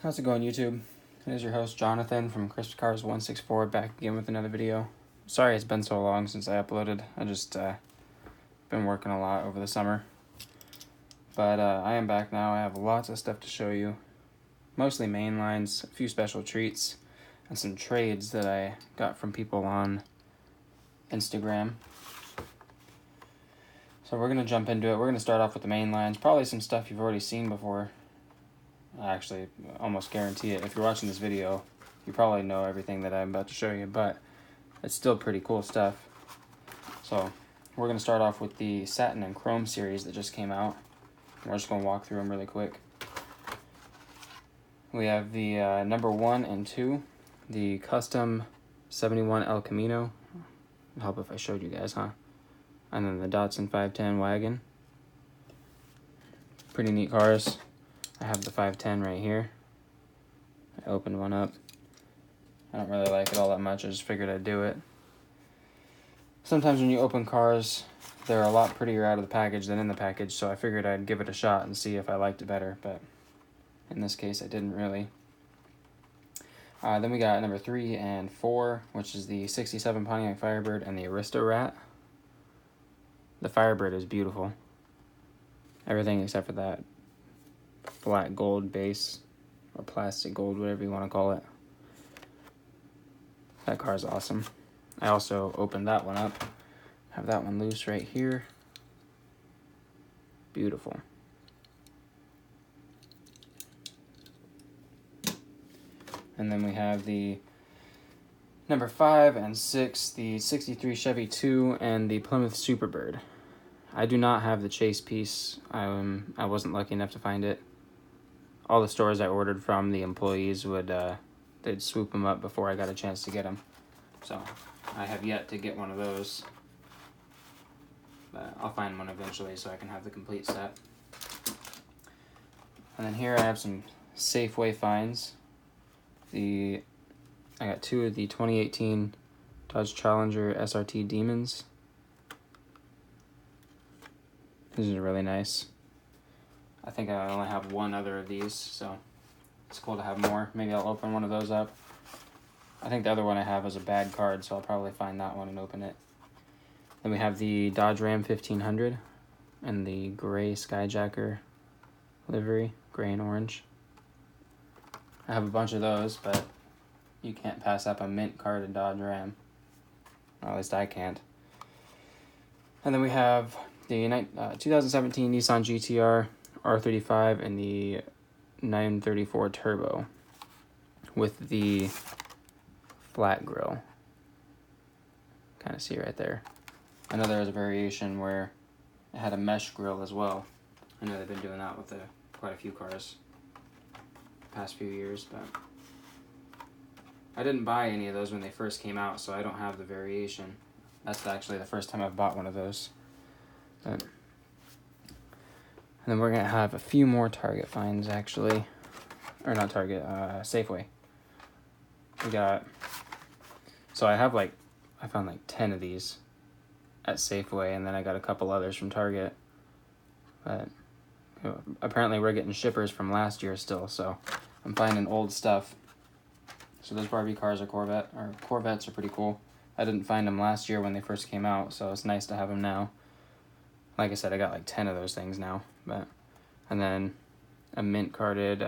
How's it going, YouTube? It is your host, Jonathan from CrispCars164, back again with another video. Sorry it's been so long since I uploaded. I just been working a lot over the summer. But I am back now. I have lots of stuff to show you. Mostly main lines, a few special treats, and some trades that I got from people on Instagram. So we're going to jump into it. We're going to start off with the main lines. Probably some stuff you've already seen before. I actually almost guarantee it. If you're watching this video, you probably know everything that I'm about to show you, but it's still pretty cool stuff. So we're going to start off with the Satin and Chrome series that just came out. We're just going to walk through them really quick. We have the number 1 and 2, the Custom 71 El Camino. It'd help if I showed you guys, huh? And then the Datsun 510 wagon. Pretty neat cars. I have the 510 right here. I opened one up. I don't really like it all that much. I just figured I'd do it. Sometimes when you open cars, they're a lot prettier out of the package than in the package, so I figured I'd give it a shot and see if I liked it better, but in this case I didn't really. Then we got number 3 and 4, which is the 67 Pontiac Firebird and the Aristo Rat. The Firebird is beautiful. Everything except for that black gold base, or plastic gold, whatever you want to call it. That car is awesome. I also opened that one up. Have that one loose right here. Beautiful. And then we have the number 5 and 6, the 63 Chevy 2 and the Plymouth Superbird. I do not have the chase piece. I wasn't lucky enough to find it. All the stores I ordered from, the employees would they'd swoop them up before I got a chance to get them. So I have yet to get one of those, but I'll find one eventually so I can have the complete set. And then here I have some Safeway finds. I got 2 of the 2018 Dodge Challenger SRT Demons. These are really nice. I think I only have one other of these, so it's cool to have more. Maybe I'll open one of those up. I think the other one I have is a bad card, so I'll probably find that one and open it. Then we have the Dodge Ram 1500 and the gray Skyjacker livery, gray and orange. I have a bunch of those, but you can't pass up a mint carded Dodge Ram. Or at least I can't. And then we have the 2017 Nissan GTR R35 and the 934 Turbo with the flat grille. Kind of see right there. I know there was a variation where it had a mesh grille as well. I know they've been doing that with quite a few cars the past few years, but I didn't buy any of those when they first came out, so I don't have the variation. That's actually the first time I've bought one of those. But and then we're going to have a few more Target finds, actually. Or not Target, Safeway. We got... So I found like 10 of these at Safeway, and then I got a couple others from Target. But apparently we're getting shippers from last year still, so I'm finding old stuff. So those Barbie cars are Corvettes are pretty cool. I didn't find them last year when they first came out, so it's nice to have them now. Like I said, I got like 10 of those things now. And then a mint carded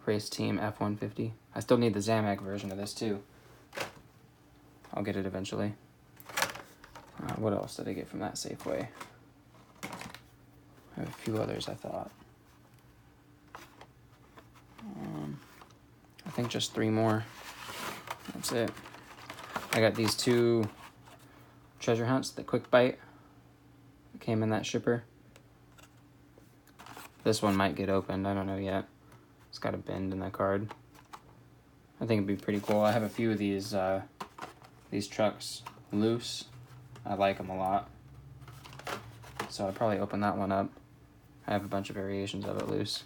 race team F-150. I still need the Zamac version of this too. I'll get it eventually. What else did I get from that Safeway? I have a few others, I thought. I think just 3 more. That's it. I got these 2 treasure hunts, the Quick Bite. Came in that shipper. This one might get opened, I don't know yet. It's got a bend in that card. I think it'd be pretty cool. I have a few of these trucks loose. I like them a lot. So I'd probably open that one up. I have a bunch of variations of it loose.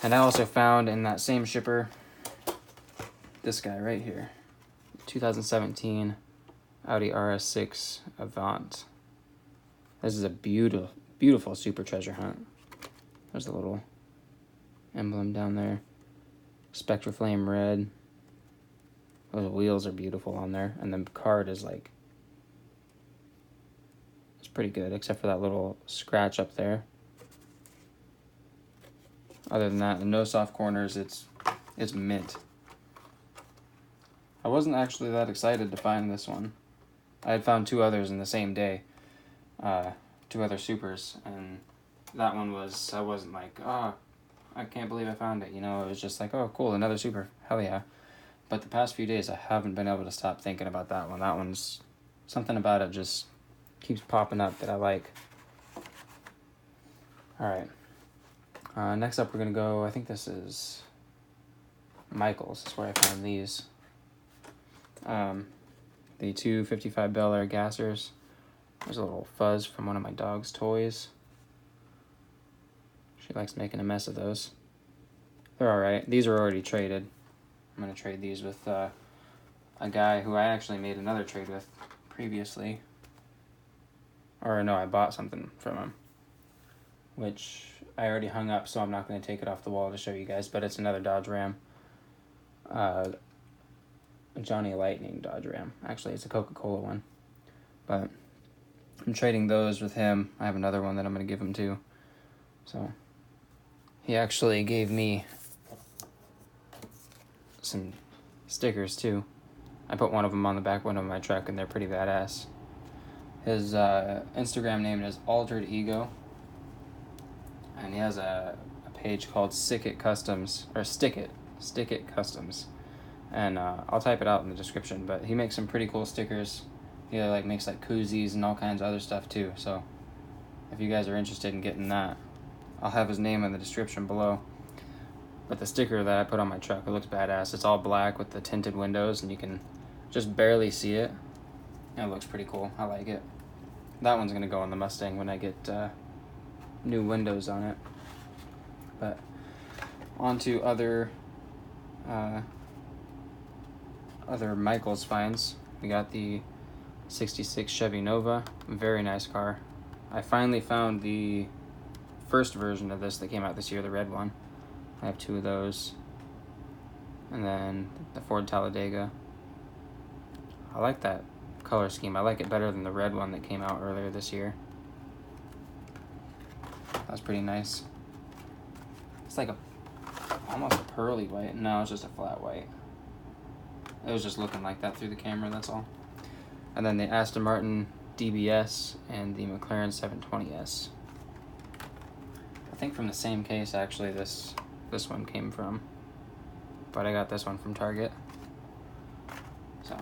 And I also found in that same shipper this guy right here. 2017 Audi RS6 Avant. This is a beautiful super treasure hunt. There's a little emblem down there. Spectra Flame red. Those wheels are beautiful on there. And the card is like, it's pretty good, except for that little scratch up there. Other than that, the no soft corners, it's mint. I wasn't actually that excited to find this one. I had found 2 others in the same day. 2 other supers, and that one was, I wasn't like, oh, I can't believe I found it. You know, it was just like, oh, cool, another super. Hell yeah. But the past few days, I haven't been able to stop thinking about that one. That one's, something about it just keeps popping up that I like. Alright. Next up, we're going to go, I think this is Michael's. That's where I found these. The 255 Bel Air gassers. There's a little fuzz from one of my dog's toys. She likes making a mess of those. They're alright. These are already traded. I'm going to trade these with a guy who I actually made another trade with previously. Or no, I bought something from him, which I already hung up, so I'm not going to take it off the wall to show you guys, but it's another Dodge Ram. A Johnny Lightning Dodge Ram. Actually, it's a Coca-Cola one. But I'm trading those with him. I have another one that I'm going to give him to. So he actually gave me some stickers too. I put one of them on the back window of my truck, and they're pretty badass. His Instagram name is Altered Ego, and he has a page called Stick It Customs, or Stick It Customs, and I'll type it out in the description. But he makes some pretty cool stickers. He like makes like koozies and all kinds of other stuff too. So if you guys are interested in getting that, I'll have his name in the description below. But the sticker that I put on my truck, it looks badass. It's all black with the tinted windows, and you can just barely see it. And it looks pretty cool. I like it. That one's going to go on the Mustang when I get new windows on it. But on to other Michael's finds. We got the 66 Chevy Nova. Very nice car. I finally found the first version of this that came out this year, the red one. I have 2 of those. And then the Ford Talladega. I like that color scheme. I like it better than the red one that came out earlier this year. That's pretty nice. It's like almost a pearly white. No, it's just a flat white. It was just looking like that through the camera, that's all. And then the Aston Martin DBS and the McLaren 720S. I think from the same case, actually, this one came from. But I got this one from Target. So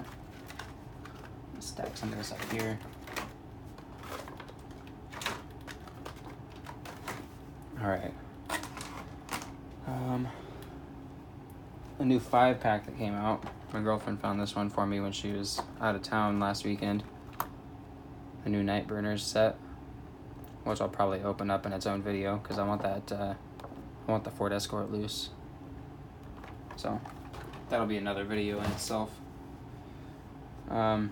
let's stack some of this up here. Alright. A new 5-pack that came out. My girlfriend found this one for me when she was out of town last weekend. The new Nightburners set, which I'll probably open up in its own video because I want that. I want the Ford Escort loose. So that'll be another video in itself. I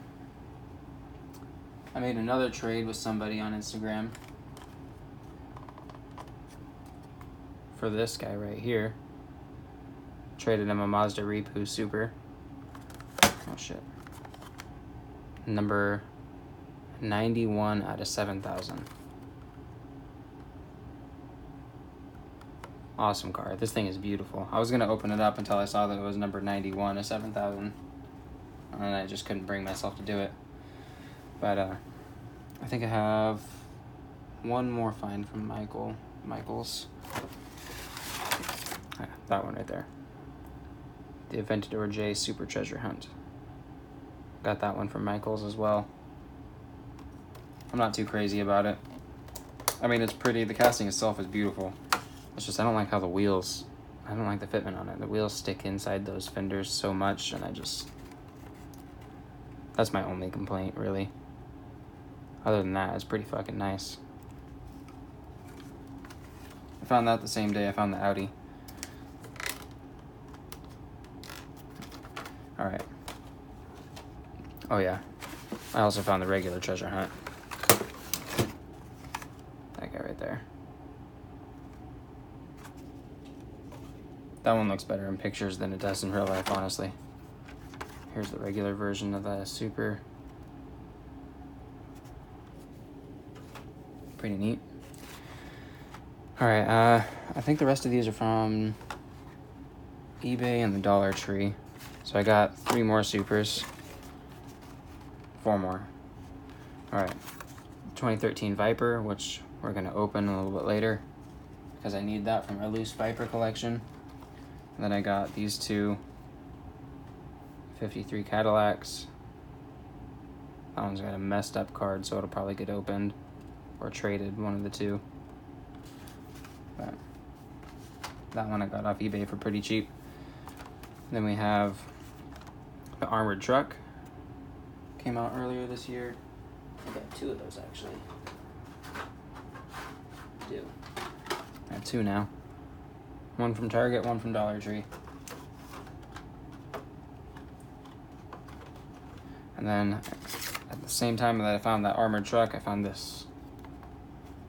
made another trade with somebody on Instagram for this guy right here. Traded him a Mazda Repu Super. Oh shit. Number 91 out of 7,000. Awesome car. This thing is beautiful. I was going to open it up until I saw that it was number 91 of 7,000. And I just couldn't bring myself to do it. But I think I have one more find from Michael's. That one right there. The Aventador J Super Treasure Hunt. Got that one from Michael's as well. I'm not too crazy about it. I mean, it's pretty. The casting itself is beautiful. It's just I don't like how the wheels, I don't like the fitment on it. The wheels stick inside those fenders so much, and that's my only complaint, really. Other than that, it's pretty fucking nice. I found that the same day I found the Audi. Alright. Oh yeah. I also found the regular treasure hunt. That guy right there. That one looks better in pictures than it does in real life, honestly. Here's the regular version of the Super. Pretty neat. Alright, I think the rest of these are from eBay and the Dollar Tree. So I got 3 more Supers. 4 more. Alright. 2013 Viper, which we're going to open a little bit later because I need that from our loose Viper collection. And then I got these 2 53 Cadillacs. That one's got a messed up card, so it'll probably get opened or traded, one of the 2. But that one I got off eBay for pretty cheap. Then we have the armored truck. Came out earlier this year. I got 2 of those actually. I have 2 now. One from Target, one from Dollar Tree. And then at the same time that I found that armored truck, I found this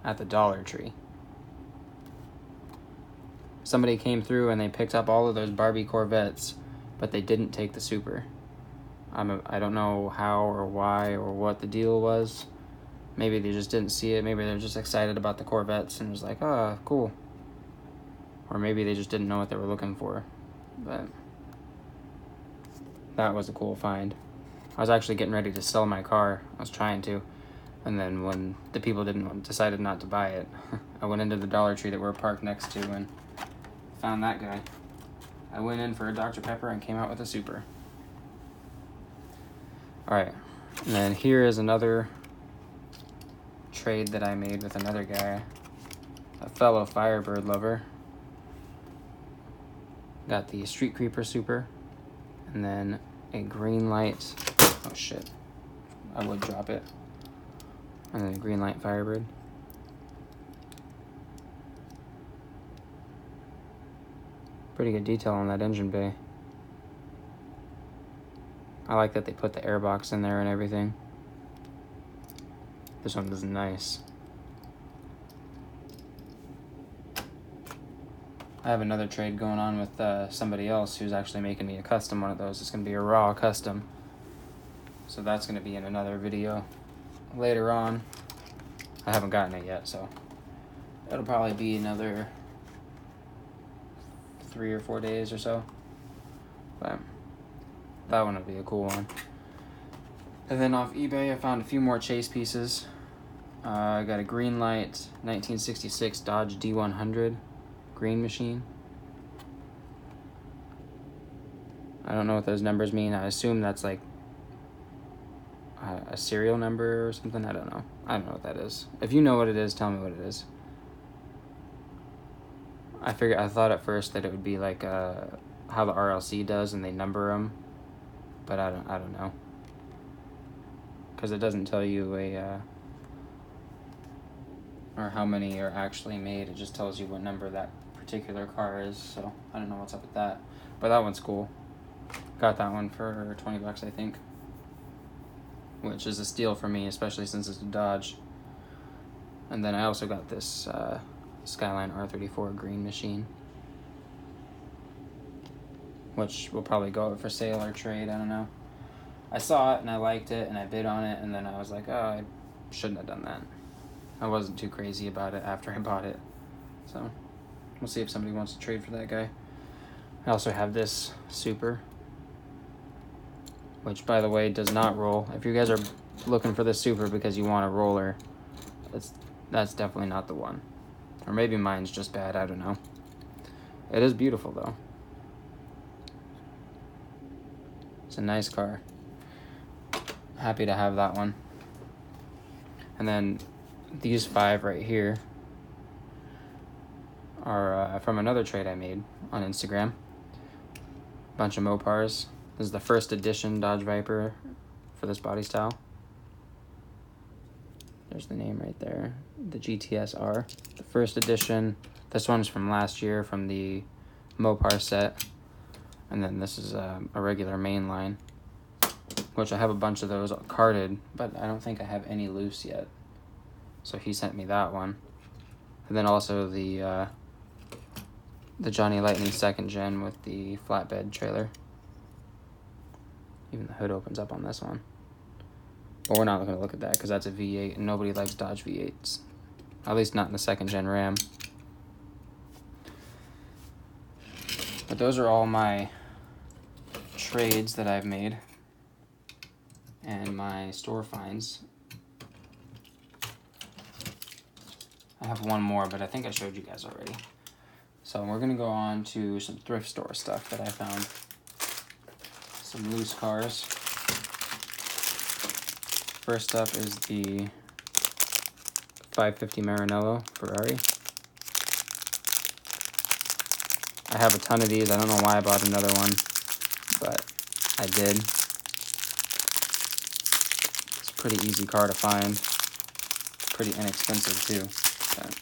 at the Dollar Tree. Somebody came through and they picked up all of those Barbie Corvettes, but they didn't take the Super. I don't know how or why or what the deal was. Maybe they just didn't see it. Maybe they're just excited about the Corvettes and was like, oh, cool. Or maybe they just didn't know what they were looking for. But that was a cool find. I was actually getting ready to sell my car. I was trying to. And then when the people decided not to buy it, I went into the Dollar Tree that we're parked next to and found that guy. I went in for a Dr. Pepper and came out with a Super. Alright, and then here is another trade that I made with another guy, a fellow Firebird lover. Got the Street Creeper Super, and then a green light. Oh shit, I would drop it. And then a green light Firebird. Pretty good detail on that engine bay. I like that they put the airbox in there and everything. This one is nice. I have another trade going on with somebody else who's actually making me a custom one of those. It's going to be a raw custom. So that's going to be in another video later on. I haven't gotten it yet, so it'll probably be another 3 or 4 days or so. But that one would be a cool one. And then off eBay, I found a few more chase pieces. I got a green light 1966 Dodge D100 green machine. I don't know what those numbers mean. I assume that's like a serial number or something. I don't know. I don't know what that is. If you know what it is, tell me what it is. I thought at first that it would be like how the RLC does and they number them, but I don't know, because it doesn't tell you or how many are actually made. It just tells you what number that particular car is. So I don't know what's up with that, but that one's cool. Got that one for $20, I think, which is a steal for me, especially since it's a Dodge. And then I also got this Skyline R34 green machine, which will probably go up for sale or trade, I don't know. I saw it and I liked it and I bid on it, and then I was like, oh, I shouldn't have done that. I wasn't too crazy about it after I bought it. So we'll see if somebody wants to trade for that guy. I also have this Super, which, by the way, does not roll. If you guys are looking for this Super because you want a roller, that's definitely not the one. Or maybe mine's just bad, I don't know. It is beautiful, though. It's a nice car. Happy to have that one. And then these 5 right here are from another trade I made on Instagram. Bunch of Mopars. This is the first edition Dodge Viper for this body style. There's the name right there, the GTS-R. The first edition. This one's from last year from the Mopar set. And then this is a regular mainline, which I have a bunch of those carded, but I don't think I have any loose yet. So he sent me that one. And then also the the Johnny Lightning 2nd Gen with the flatbed trailer. Even the hood opens up on this one. But we're not going to look at that because that's a V8 and nobody likes Dodge V8s. At least not in the 2nd Gen Ram. But those are all my trades that I've made and my store finds. I have one more, but I think I showed you guys already. So we're going to go on to some thrift store stuff that I found. Some loose cars. First up is the 550 Maranello Ferrari. I have a ton of these. I don't know why I bought another one, but I did. It's a pretty easy car to find. Pretty inexpensive too. But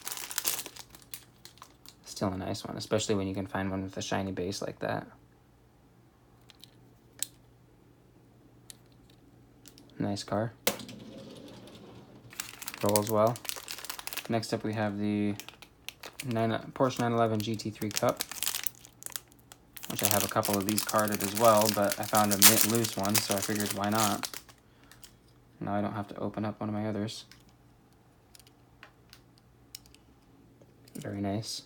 still a nice one, especially when you can find one with a shiny base like that. Nice car. Rolls well. Next up we have the Porsche 911 GT3 Cup, which I have a couple of these carded as well, but I found a mint loose one, so I figured why not. Now I don't have to open up one of my others. Very nice.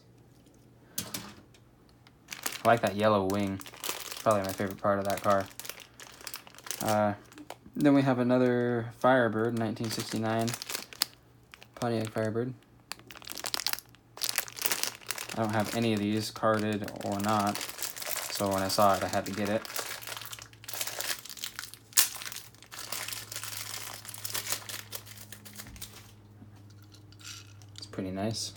I like that yellow wing. Probably my favorite part of that car. Then we have another Firebird, 1969 Pontiac Firebird. I don't have any of these carded or not, so when I saw it, I had to get it. It's pretty nice.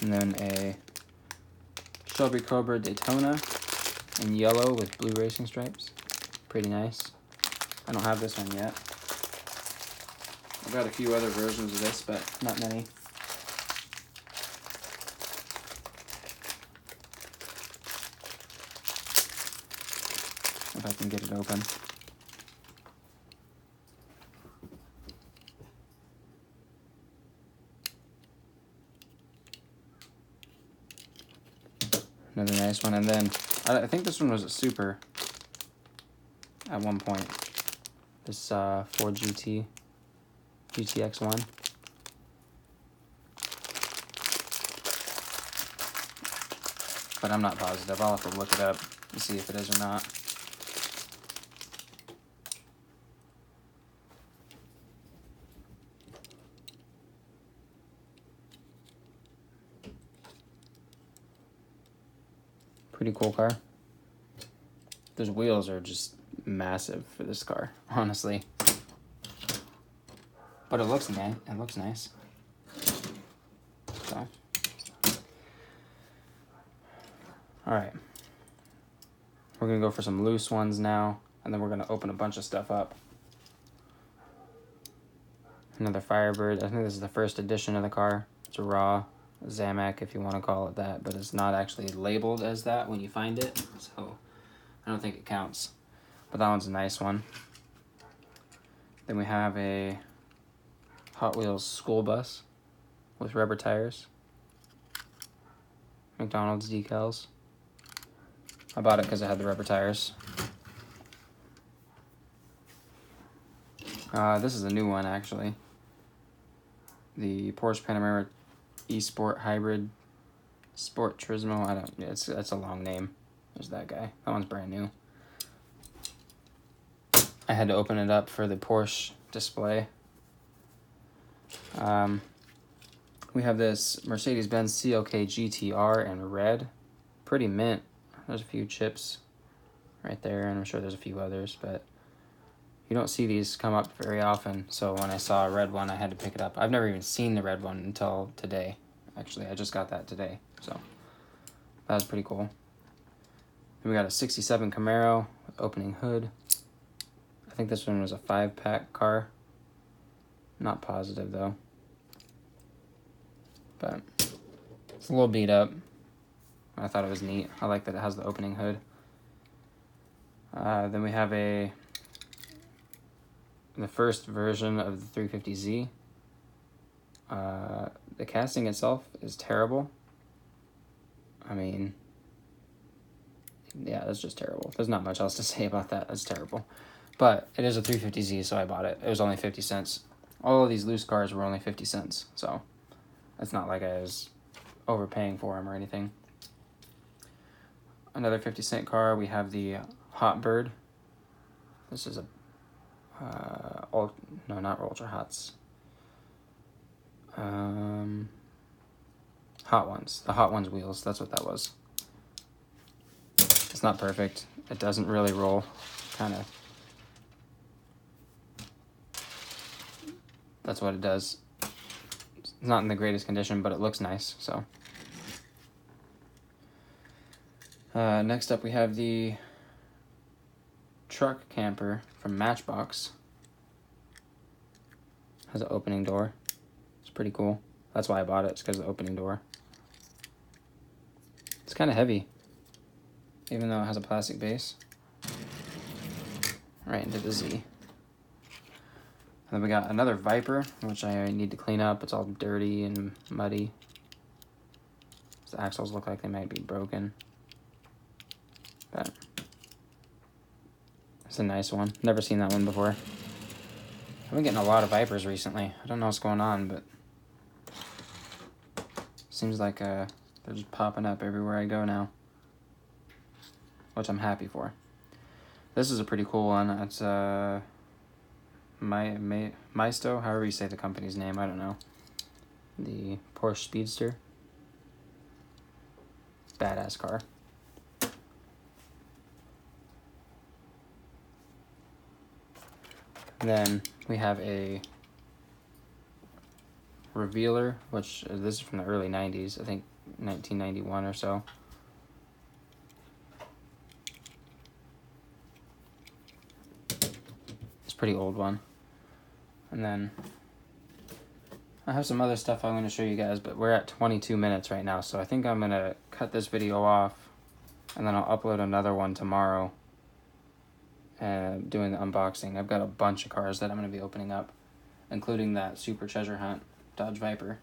And then a Shelby Cobra Daytona in yellow with blue racing stripes. Pretty nice. I don't have this one yet. I've got a few other versions of this, but not many. If I can get it open. Another nice one, and then I think this one was a Super at one point. This Ford GTX1. But I'm not positive. I'll have to look it up and see if it is or not. Pretty cool car. Those wheels are just massive for this car, honestly. But it looks nice. It looks nice. So. All right. We're gonna go for some loose ones now, and then we're gonna open a bunch of stuff up. Another Firebird. I think this is the first edition of the car. It's a raw Zamak, if you want to call it that, but it's not actually labeled as that when you find it, so I don't think it counts. But that one's a nice one. Then we have a Hot Wheels school bus with rubber tires. McDonald's decals. I bought it because it had the rubber tires. This is a new one, actually. The Porsche Panamera eSport Hybrid Sport Turismo. It's a long name. There's that guy. That one's brand new. I had to open it up for the Porsche display. We have this Mercedes-Benz CLK GTR in red. Pretty mint. There's a few chips right there, and I'm sure there's a few others, but you don't see these come up very often, so when I saw a red one, I had to pick it up. I've never even seen the red one until today. Actually, I just got that today, so that was pretty cool. Then we got a 67 Camaro with opening hood. I think this one was a 5-pack car. Not positive, though. But it's a little beat up. I thought it was neat. I like that it has the opening hood. Then we have the first version of the 350Z. The casting itself is terrible. I mean, yeah, that's just terrible. There's not much else to say about that. That's terrible. But it is a 350Z, so I bought it. It was only 50 cents. All of these loose cars were only 50 cents, so it's not like I was overpaying for them or anything. Another 50-cent car, we have the Hot Bird. This is a, no, not Ultra Hots. Hot Ones. The Hot Ones wheels, that's what that was. It's not perfect. It doesn't really roll, kind of. That's what it does. It's not in the greatest condition, but it looks nice, so. Next up we have the truck camper from Matchbox. Has an opening door. It's pretty cool. That's why I bought it, it's because of the opening door. It's kind of heavy, even though it has a plastic base. Right into the Z. And then we got another Viper, which I need to clean up. It's all dirty and muddy. The axles look like they might be broken. But it's a nice one. Never seen that one before. I've been getting a lot of Vipers recently. I don't know what's going on, but seems like they're just popping up everywhere I go now, which I'm happy for. This is a pretty cool one. It's Maisto, however you say the company's name, I don't know. The Porsche Speedster. Badass car. Then we have a Revealer, which this is from the early 90s, I think 1991 or so. It's a pretty old one. And then I have some other stuff I'm going to show you guys, but we're at 22 minutes right now, so I think I'm going to cut this video off, and then I'll upload another one tomorrow doing the unboxing. I've got a bunch of cars that I'm going to be opening up, including that Super Treasure Hunt Dodge Viper.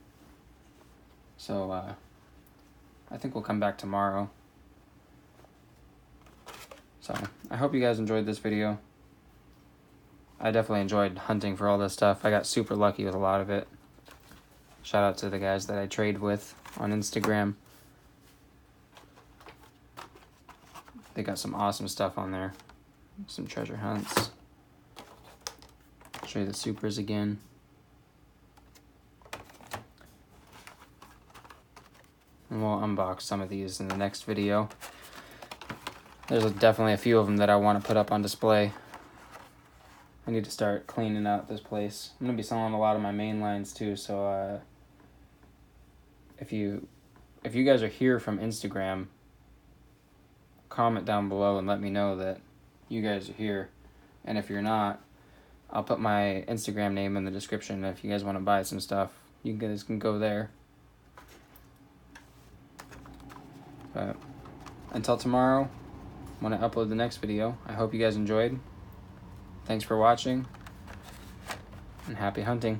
So I think we'll come back tomorrow. So I hope you guys enjoyed this video. I definitely enjoyed hunting for all this stuff. I got super lucky with a lot of it. Shout out to the guys that I trade with on Instagram. They got some awesome stuff on there. Some treasure hunts. Show you the supers again. And we'll unbox some of these in the next video. There's definitely a few of them that I want to put up on display. I need to start cleaning out this place. I'm going to be selling a lot of my main lines too, so if you guys are here from Instagram, comment down below and let me know that you guys are here. And if you're not, I'll put my Instagram name in the description. If you guys want to buy some stuff, you guys can go there. But until tomorrow, when I upload the next video, I hope you guys enjoyed. Thanks for watching, and happy hunting.